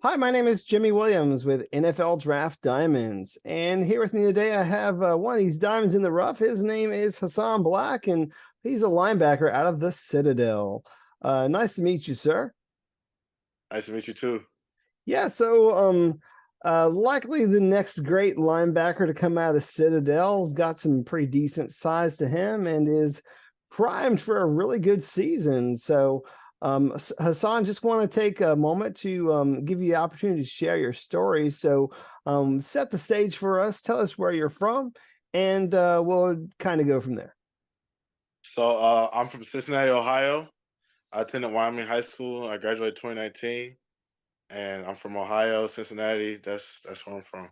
Hi, my name is Jimmy Williams with NFL Draft Diamonds. And here with me today, I have one of these diamonds in the rough. His name is Hasan Black, and he's a linebacker out of the Citadel. Nice to meet you, sir. Nice to meet you too. Yeah, so likely the next great linebacker to come out of the Citadel. Got some pretty decent size to him and is primed for a really good season. Hassan, just want to take a moment to give you the opportunity to share your story. Set the stage for us. Tell us where you're from, and we'll kind of go from there. I'm from Cincinnati, Ohio. I attended Wyoming High School. I graduated 2019, and I'm from Ohio, Cincinnati. That's where I'm from.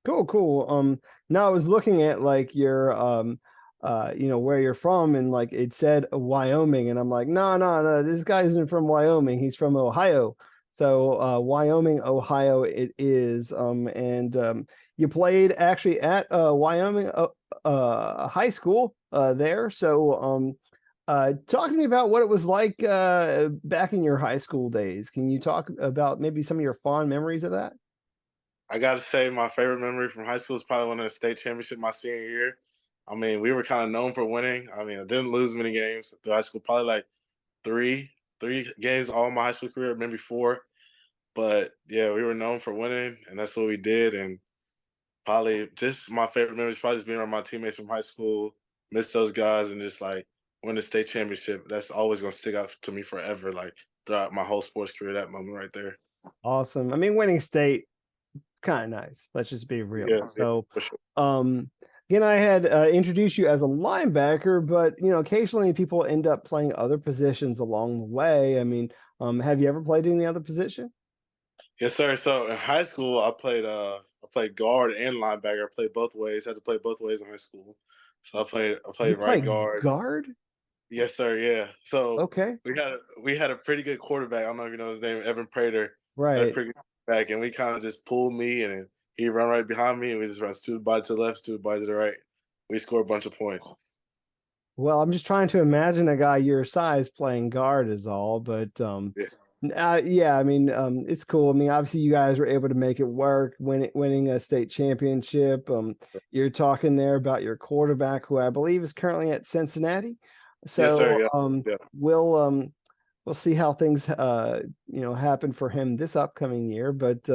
Cool, cool. Now I was looking at like your where you're from, and like it said Wyoming, and I'm like, no, no, no, this guy isn't from Wyoming. He's from Ohio. Wyoming, Ohio, it is. You played actually at Wyoming high school there. Talk to me about what it was like back in your high school days. Can you talk about maybe some of your fond memories of that? I gotta say, my favorite memory from high school is probably winning the state championship my senior year. I mean, we were kind of known for winning. I mean, I didn't lose many games through high school, probably like three games all my high school career, maybe four. But yeah, we were known for winning, and that's what we did. And probably just my favorite memories, probably just being around my teammates from high school, miss those guys, and just like win the state championship. That's always gonna stick out to me forever. Like throughout my whole sports career, that moment right there. Awesome. I mean, winning state, kind of nice. Let's just be real. Yeah, for sure. Um, Again, I had introduced you as a linebacker, but occasionally people end up playing other positions along the way. I mean, have you ever played any other position? Yes, sir. So in high school, I played guard and linebacker. I played both ways. Had to play both ways in high school. So I played You right play guard. guard? Yes, sir. Yeah. So Okay, we had a pretty good quarterback. I don't know if you know his name, Evan Prater. Had a right. pretty good quarterback, and we kind of just pulled me, and then he run right behind me, and we just run two body to the left, two body to the right. We scored a bunch of points. Well, I'm just trying to imagine a guy your size playing guard is all, but Yeah. yeah, I mean, it's cool. I mean, obviously, you guys were able to make it work, winning a state championship. You're talking there about your quarterback, who I believe is currently at Cincinnati. Yes, sir. So, Yeah. um, Yeah. we'll um, we'll see how things happen for him this upcoming year. But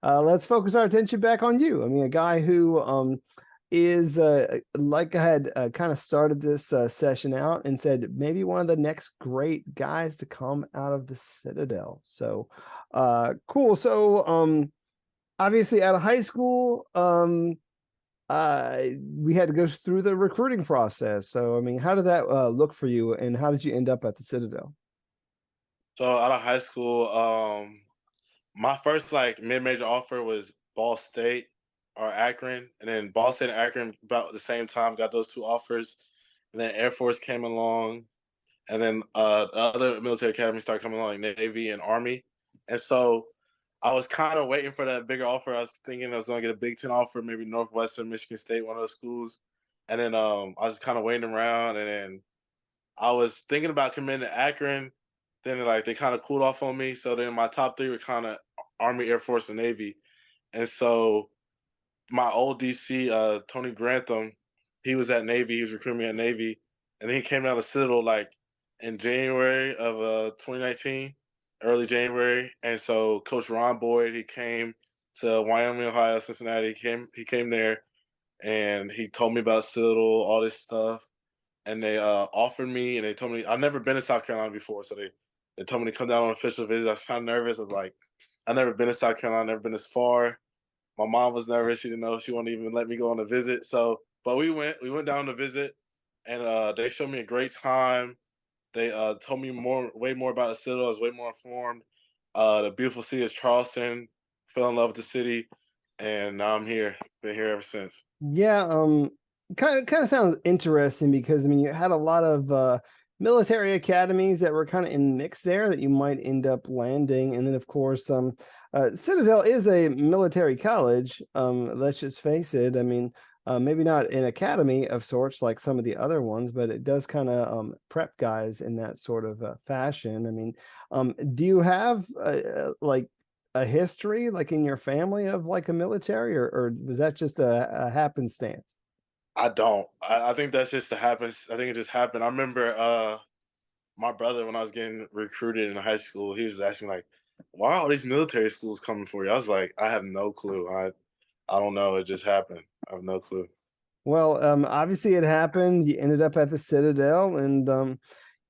let's focus our attention back on you. I mean, a guy who is like I had kind of started this session out and said maybe one of the next great guys to come out of the Citadel. Cool. Obviously out of high school, we had to go through the recruiting process. So I mean, how did that look for you, and how did you end up at the Citadel? So out of high school, my first like mid-major offer was Ball State or Akron, and then Ball State and Akron about the same time got those two offers, and then Air Force came along, and then the other military academies started coming along, like Navy and Army, and so I was kind of waiting for that bigger offer. I was thinking I was going to get a Big Ten offer, maybe Northwestern, Michigan State, one of those schools, and then I was kind of waiting around, and then I was thinking about committing to Akron. Then like they kind of cooled off on me. So then my top three were kind of Army, Air Force, and Navy. And so my old DC, Tony Grantham, he was at Navy. He was recruiting me at Navy, and then he came out of Citadel like in January of 2019, early January. And so Coach Ron Boyd, he came to Wyoming, Ohio, Cincinnati. He came there, and he told me about Citadel, all this stuff, and they offered me, and they told me I've never been to South Carolina before, so they told me to come down on an official visit. I was kind of nervous. I was like, I've never been to South Carolina, never been this far. My mom was nervous. She didn't know if she wanted to even let me go on a visit. So, but we went down to visit, and they showed me a great time. They told me way more about the city. I was way more informed. The beautiful city is Charleston. Fell in love with the city, and now I'm here. Been here ever since. Yeah, kind of sounds interesting because I mean you had a lot of military academies that were kind of in the mix there that you might end up landing, and then of course Citadel is a military college. Let's just face it. I mean, maybe not an academy of sorts like some of the other ones, but it does kind of prep guys in that sort of fashion. I mean, do you have like a history, like, in your family of, like, a military, or was that just a happenstance? I don't. I think that's just the happens. I think it just happened. I remember my brother when I was getting recruited in high school, he was asking like, "Why are all these military schools coming for you?" I was like, "I have no clue. I don't know. It just happened. I have no clue." Well, obviously it happened. You ended up at the Citadel, and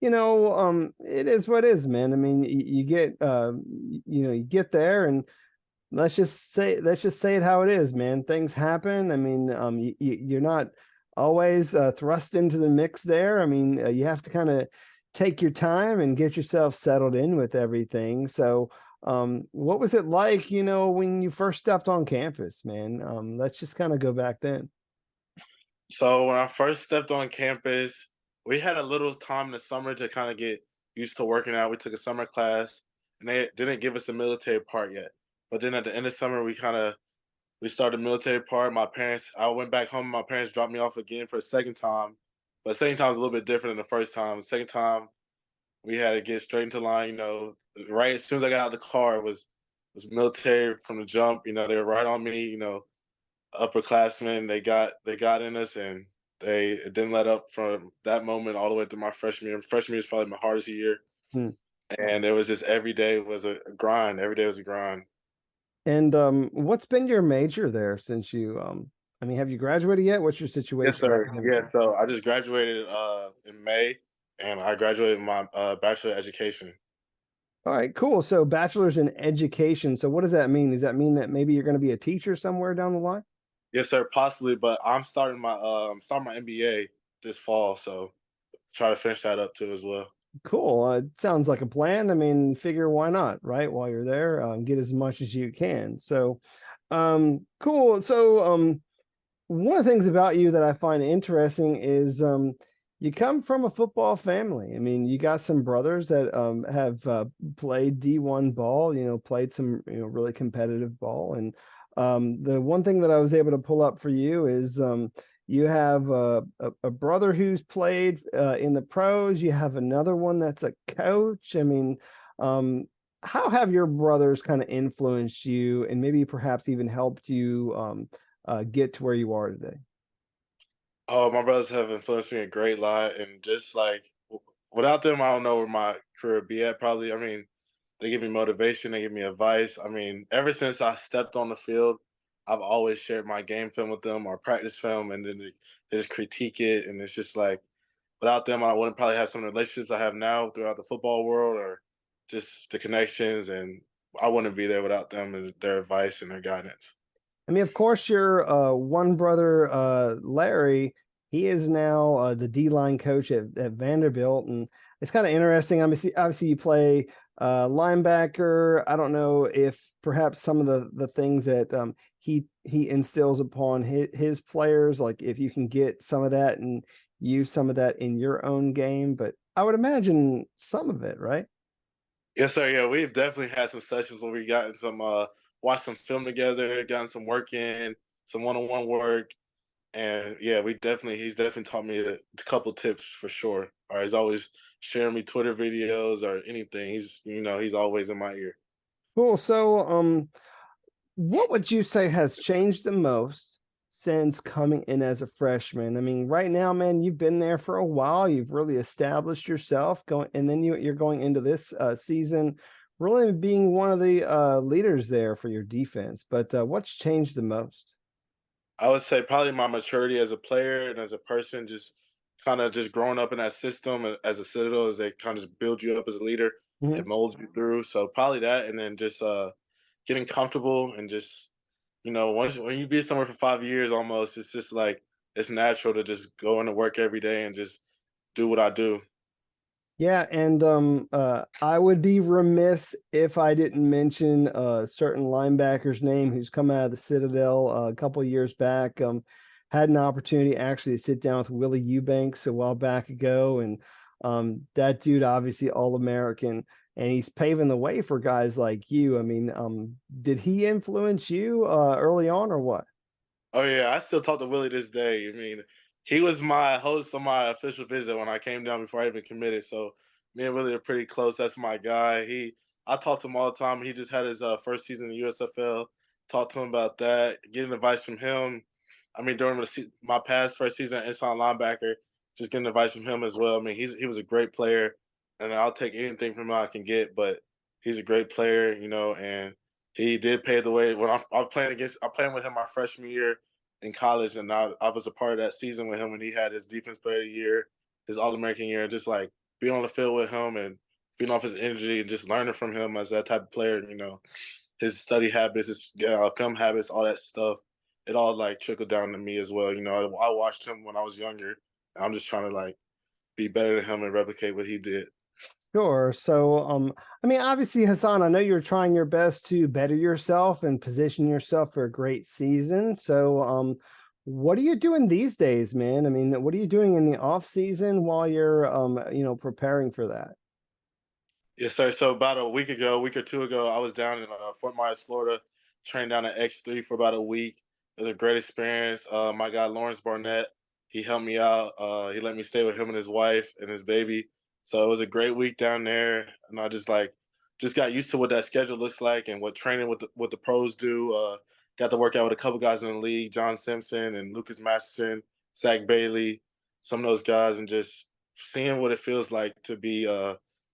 it is what it is, man. I mean, you get, you get there, and let's just say it how it is, man. Things happen. I mean, you're not always thrust into the mix there. I mean, you have to kind of take your time and get yourself settled in with everything. So, what was it like, when you first stepped on campus, man? Let's just kind of go back then. So when I first stepped on campus, we had a little time in the summer to kind of get used to working out. We took a summer class, and they didn't give us the military part yet. But then at the end of summer, we started the military part. I went back home. My parents dropped me off again for a second time, but the second time was a little bit different than the first time. The second time, we had to get straight into line. Right as soon as I got out of the car, it was military from the jump. They were right on me. Upperclassmen. They got in us, and they didn't let up from that moment all the way through my freshman year. Freshman year is probably my hardest year, Hmm. and it was just every day was a grind. Every day was a grind. And what's been your major there since I mean, have you graduated yet? What's your Yes, situation sir. academically? Yeah, so I just graduated in May, and I graduated my bachelor of education. All right, cool. So bachelor's in education. So what does that mean? Does that mean that maybe you're going to be a teacher somewhere down the line? Yes, sir. Possibly, but I'm starting my MBA this fall, so try to finish that up too as well. Cool. Sounds like a plan. I mean, figure why not, right? While you're there, get as much as you can. So, cool. So, one of the things about you that I find interesting is you come from a football family. I mean, you got some brothers that have played D1 ball, played some, really competitive ball. And the one thing that I was able to pull up for you is you have a brother who's played in the pros. You have another one that's a coach. I mean, um, how have your brothers kind of influenced you and maybe perhaps even helped you get to where you are today? Oh, my brothers have influenced me a great lot, and just like without them, I don't know where my career would be at. Probably, I mean, they give me motivation, they give me advice. I mean, ever since I stepped on the field, I've always shared my game film with them or practice film, and then they just critique it. And it's just like without them, I wouldn't probably have some of the relationships I have now throughout the football world, or just the connections, and I wouldn't be there without them and their advice and their guidance. I mean, of course, your one brother, Larry, he is now the D line coach at Vanderbilt, and it's kind of interesting. Obviously, you play linebacker. I don't know if perhaps some of the things that he instills upon his players, like if you can get some of that and use some of that in your own game, but I would imagine some of it, right? Yes, sir. Yeah, we've definitely had some sessions where we gotten some watched some film together, gotten some work in, some one-on-one work, and yeah, he's definitely taught me a couple tips for sure. Or he's always sharing me Twitter videos or anything. He's always in my ear. Cool. So, what would you say has changed the most since coming in as a freshman? I mean, right now, man, you've been there for a while. You've really established yourself going, and then you're going into this season, really being one of the leaders there for your defense. But what's changed the most? I would say probably my maturity as a player and as a person, just kind of just growing up in that system as a Citadel, as they kind of just build you up as a leader. It Mhm. molds you through. So probably that, and then just getting comfortable and just once when you be somewhere for 5 years almost, it's just like it's natural to just go into work every day and just do what I do. Yeah, and I would be remiss if I didn't mention a certain linebacker's name who's come out of the Citadel a couple of years back. Had an opportunity actually to sit down with Willie Eubanks a while back ago, and that dude obviously All American, and he's paving the way for guys like you. I mean, did he influence you early on or what? Oh yeah, I still talk to Willie this day. I mean, he was my host on my official visit when I came down before I even committed. So me and Willie are pretty close. That's my guy. I talk to him all the time. He just had his first season in the USFL. Talk to him about that, getting advice from him. I mean, during my past first season inside linebacker, just getting advice from him as well. I mean, he was a great player, and I'll take anything from him I can get. But he's a great player, and he did pay the way when I was playing with him my freshman year in college, and I was a part of that season with him when he had his defense player of the year, his All American year, just like being on the field with him and feeding off his energy and just learning from him as that type of player. His study habits, his film habits, all that stuff. It all like trickled down to me as well. I watched him when I was younger. And I'm just trying to like be better than him and replicate what he did. Sure. So, I mean, obviously, Hasan, I know you're trying your best to better yourself and position yourself for a great season. So, what are you doing these days, man? I mean, what are you doing in the off season while you're, preparing for that? Yes, sir. So about a week or two ago, I was down in Fort Myers, Florida, trained down at X3 for about a week. It was a great experience. My guy Lawrence Barnett, he helped me out. He let me stay with him and his wife and his baby. So it was a great week down there, and I just got used to what that schedule looks like and what training what the pros do. Got to work out with a couple guys in the league, John Simpson and Lucas Masterson, Zach Bailey, some of those guys, and just seeing what it feels like to be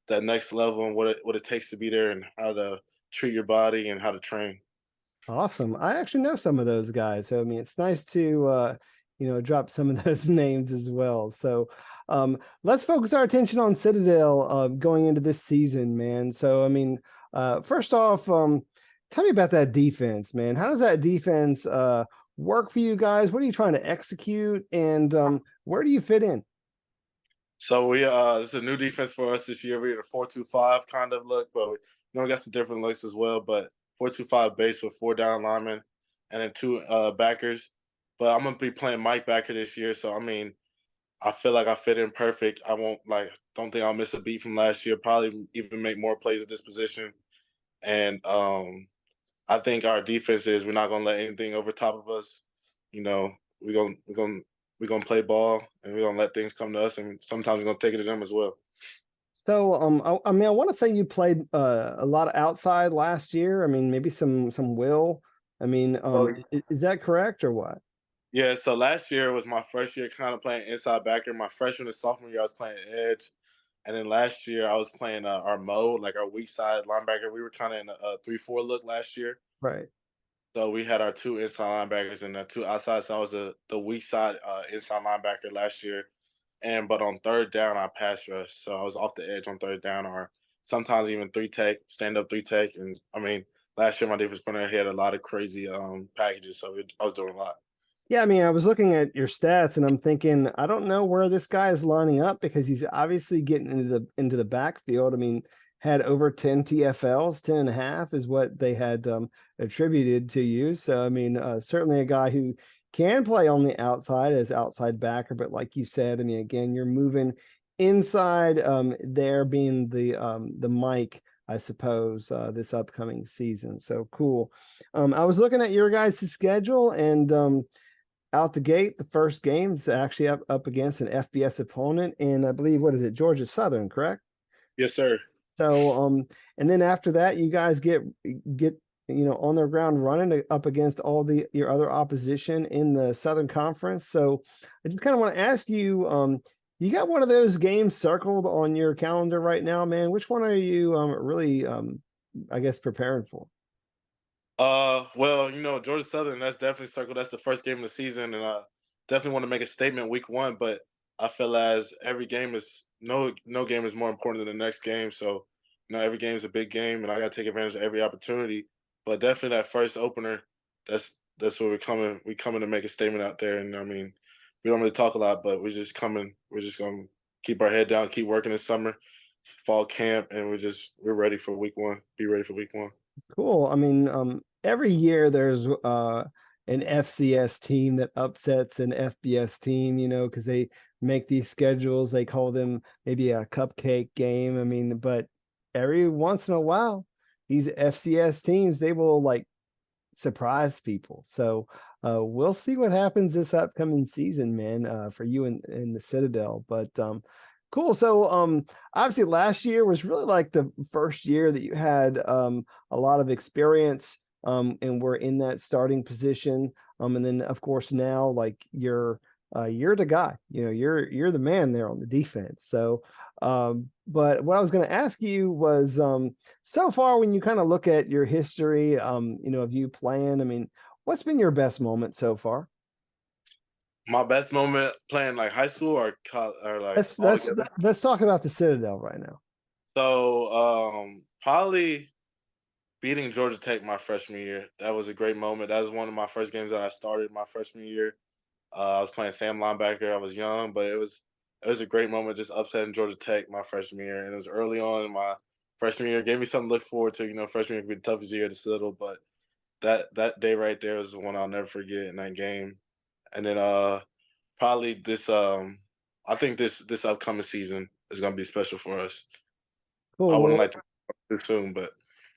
that next level and what it takes to be there and how to treat your body and how to train. Awesome. I actually know some of those guys. So I mean, it's nice to drop some of those names as well. So let's focus our attention on Citadel going into this season, man. So I mean, first off, tell me about that defense, man. How does that defense work for you guys? What are you trying to execute? And where do you fit in? So it's a new defense for us this year. We're in a 4-2-5 kind of look, but we got some different looks as well. But 4-2-5 base with 4 down linemen and then 2 backers. But I'm gonna be playing Mike backer this year, so I mean, I feel like I fit in perfect. I won't don't think I'll miss a beat from last year. Probably even make more plays at this position. And I think our defense is we're not gonna let anything over top of us. We're gonna play ball and we're gonna let things come to us, and sometimes we're gonna take it to them as well. So I mean, I want to say you played a lot of outside last year. I mean, maybe some will. I mean, Oh, is that correct or what? yeah. So last year was my first year kind of playing inside backer. My freshman and sophomore year, I was playing edge, and then last year I was playing our mode, like our weak side linebacker. We were kind of in a 3-4 look last year. Right. So we had our 2 inside linebackers and 2 outside. So I was the weak side inside linebacker last year. But on third down, I pass rush. So I was off the edge on third down, or sometimes even three tech, stand up three tech. And I mean, last year my defense coordinator had a lot of crazy packages, so I was doing a lot. Yeah, I mean, I was looking at your stats and I'm thinking, I don't know where this guy is lining up because he's obviously getting into the backfield. I mean, had over 10 TFLs, 10 and a half is what they had attributed to you. So, I mean, certainly a guy who can play on the outside as outside backer, but like you said, I mean, again, you're moving inside there being the mic, I suppose, this upcoming season. So cool. I was looking at your guys' schedule and out the gate, the first game is actually up against an FBS opponent, and I believe what is it, Georgia Southern, correct? Yes, sir. So, and then after that, you guys get on the ground running up against all your other opposition in the Southern Conference. So, I just kind of want to ask you, you got one of those games circled on your calendar right now, man? Which one are you really, I guess, preparing for? Well, Georgia Southern, that's definitely circled. That's the first game of the season, and I definitely want to make a statement week one. But I feel as every game is no game is more important than the next game. So, every game is a big game, and I got to take advantage of every opportunity. But definitely that first opener, that's where we're coming. We coming to make a statement out there, and I mean, we don't really talk a lot, but we're just coming. We're just gonna keep our head down, keep working this summer, fall camp, and we're ready for week one. Be ready for week one. Cool. I mean, every year there's an FCS team that upsets an FBS team, because they make these schedules. They call them maybe a cupcake game. I mean, but every once in a while, these FCS teams, they will like surprise people. So we'll see what happens this upcoming season, man, for you in the Citadel. But Cool. So, obviously, last year was really like the first year that you had a lot of experience, and were in that starting position. And then, of course, now like you're the guy. You know, you're the man there on the defense. So, but what I was going to ask you was, so far when you kind of look at your history, of you playing, I mean, what's been your best moment so far? My best moment playing like high school or like Let's all let's together. let's talk about the Citadel right now. So probably beating Georgia Tech my freshman year. That was a great moment. That was one of my first games that I started my freshman year. I was playing Sam linebacker. I was young, but it was a great moment just upsetting Georgia Tech my freshman year. And it was early on in my freshman year. It gave me something to look forward to. You know, freshman year could be the toughest year at the Citadel, but that day right there was the one I'll never forget in that game. And then probably this I think this upcoming season is gonna be special for us. I Cool. wouldn't Well, like to too soon, but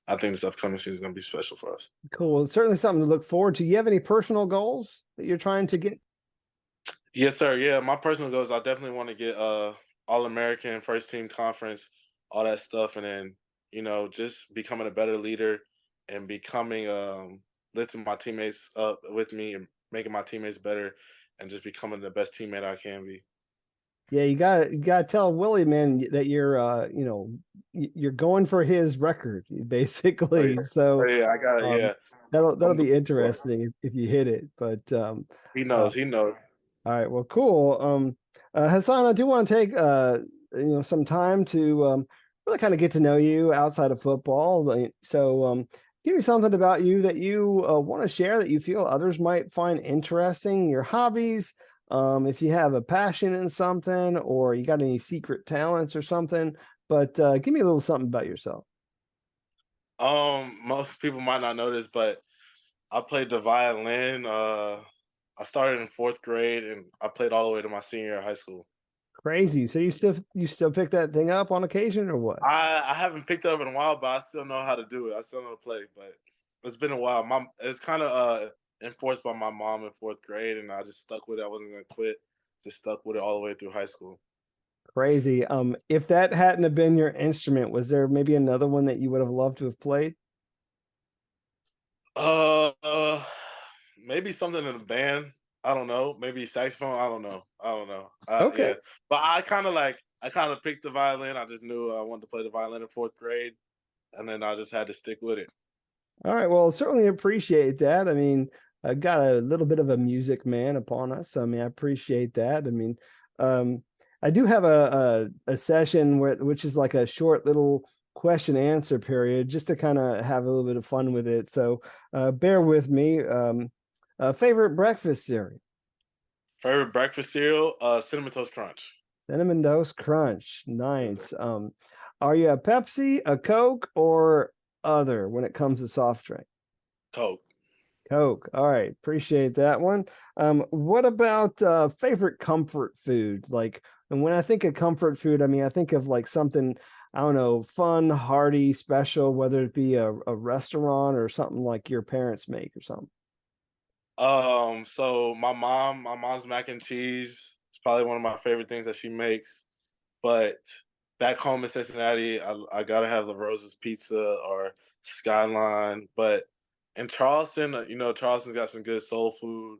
I think this upcoming season is gonna be special for us. cool. Well, it's certainly something to look forward to. You have any personal goals that you're trying to get? Yes, sir. Yeah, my personal goals, I definitely want to get All American, first team conference, all that stuff, and then just becoming a better leader and becoming lifting my teammates up with me and making my teammates better and just becoming the best teammate I can be. Yeah, you gotta tell Willie, man, that you're going for his record, Oh yeah, basically. oh So, yeah, I got it. um, Yeah, that'll I'm be looking forward. interesting if you hit it. But He uh, knows. He knows. all right, well, cool. Hassan, I do want to take some time to really kind of get to know you outside of football. So, give me something about you that you want to share that you feel others might find interesting. Your hobbies, if you have a passion in something, or you got any secret talents or something. But give me a little something about yourself. Most people might not know this, but I played the violin. I started in fourth grade, and I played all the way to my senior year of high school. Crazy. So you still pick that thing up on occasion, or what? I haven't picked it up in a while, but I still know how to do it. I still know how to play, but it's been a while. It's kind of enforced by my mom in fourth grade, and I just stuck with it. I wasn't gonna quit. Just stuck with it all the way through high school. Crazy. If that hadn't have been your instrument, was there maybe another one that you would have loved to have played? Uh, uh, Maybe something in a band. I don't know. Maybe saxophone. I don't know. I don't know. Okay. Yeah, but I kind of picked the violin. I just knew I wanted to play the violin in fourth grade, and then I just had to stick with it. All right. Well, certainly appreciate that. I mean, I got a little bit of a music man upon us. So, I mean, I appreciate that. I mean, um, I do have a session which is like a short little question answer period just to kind of have a little bit of fun with it. So, bear with me. Favorite breakfast cereal? Favorite breakfast cereal? Cinnamon Toast Crunch. Cinnamon Toast Crunch. Nice. Are you a Pepsi, a Coke, or other when it comes to soft drink? Coke. Coke. All right. Appreciate that one. What about favorite comfort food? Like, and when I think of comfort food, I mean, I think of like something, I don't know, fun, hearty, special, whether it be a restaurant or something like your parents make or something. So my mom's mac and cheese is probably one of my favorite things that she makes. But back home in Cincinnati, I gotta have the Rose's Pizza or Skyline. But in Charleston, Charleston's got some good soul food.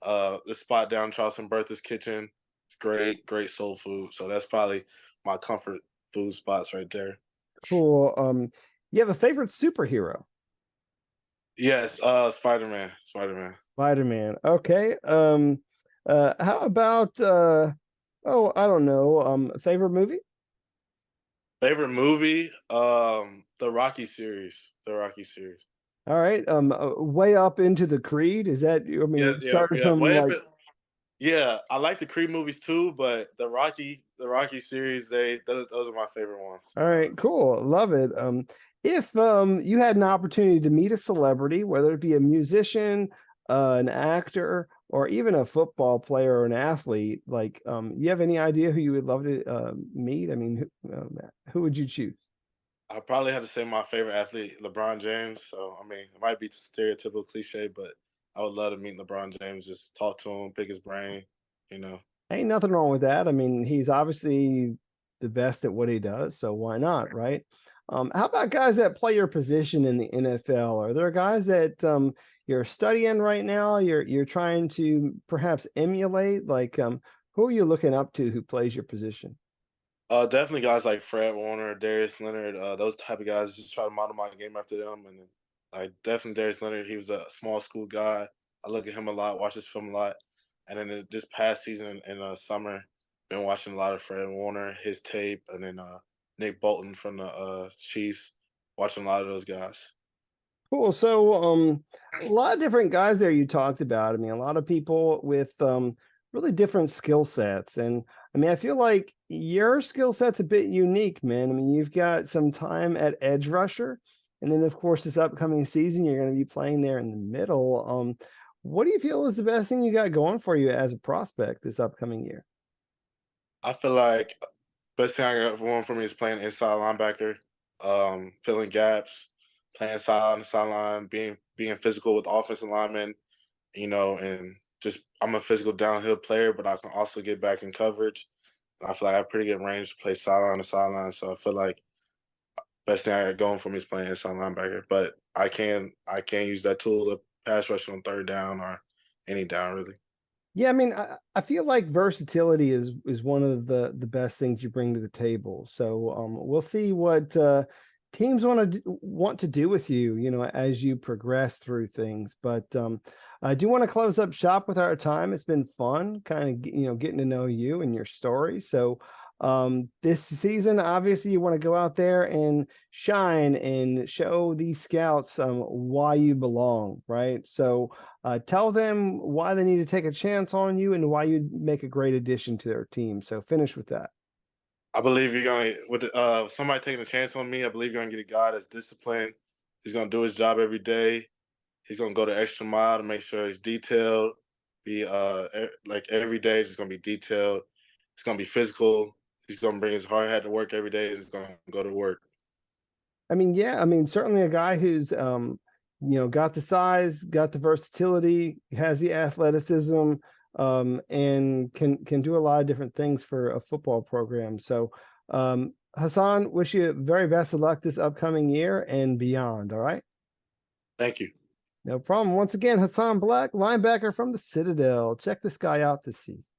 The spot down Charleston, Bertha's Kitchen, it's great, great soul food. So that's probably my comfort food spots right there. Cool. You have a favorite superhero? Yes, Spider Man, Spider Man. Spider-Man. Okay. How about oh, I don't know. Favorite movie? Favorite movie? The Rocky series. The Rocky series. All right. Way up into the Creed. Is that, I Yeah, mean, yeah, starting yeah. from Way up. like, Yeah, I like the Creed movies too, but the Rocky series, those are my favorite ones. all right, cool. Love it. If you had an opportunity to meet a celebrity, whether it be a musician, an actor, or even a football player or an athlete, like you have any idea who you would love to meet? I mean, who would you choose? I probably have to say my favorite athlete, LeBron James. So I mean, it might be stereotypical cliche, but I would love to meet LeBron James, just talk to him, pick his brain. You know. Ain't nothing wrong with that. I mean, he's obviously the best at what he does, so why not, right? How about guys that play your position in the NFL? Are there guys that you're studying right now? You're trying to perhaps emulate? Like, who are you looking up to who plays your position? Definitely guys like Fred Warner, Darius Leonard, those type of guys. Just try to model my game after them, and then, like definitely Darius Leonard. He was a small school guy. I look at him a lot, watch his film a lot, and then this past season in summer, been watching a lot of Fred Warner, his tape, and then Nick Bolton from the Chiefs. Watching a lot of those guys. Cool. So, a lot of different guys there you talked about. I mean, a lot of people with really different skill sets. And I mean, I feel like your skill set's a bit unique, man. I mean, you've got some time at edge rusher, and then of course this upcoming season you're going to be playing there in the middle. What do you feel is the best thing you got going for you as a prospect this upcoming year? I feel like best thing I got going for me is playing inside linebacker, filling gaps, playing side on the sideline, being physical with offensive linemen, and just I'm a physical downhill player, but I can also get back in coverage. And I feel like I have pretty good range to play sideline to sideline. So I feel like best thing I got going for me is playing inside linebacker. But I can use that tool to pass rush on third down or any down really. Yeah, I mean, I feel like versatility is one of the best things you bring to the table. So we'll see what teams want to do with you, as you progress through things. But I do want to close up shop with our time. It's been fun, kind of getting to know you and your story. So this season, obviously, you want to go out there and shine and show these scouts why you belong, right? So tell them why they need to take a chance on you and why you'd make a great addition to their team. So finish with that. I believe you're gonna with somebody taking a chance on me. I believe you're gonna get a guy that's disciplined. He's gonna do his job every day. He's gonna go the extra mile to make sure he's detailed. Be like every day, it's just gonna be detailed. It's gonna be physical. He's gonna bring his hard hat to work every day. He's gonna go to work. I mean, yeah, I mean, certainly a guy who's got the size, got the versatility, has the athleticism, and can do a lot of different things for a football program. So, Hasan, wish you very best of luck this upcoming year and beyond. All right. Thank you. No problem. Once again, Hasan Black, linebacker from the Citadel. Check this guy out this season.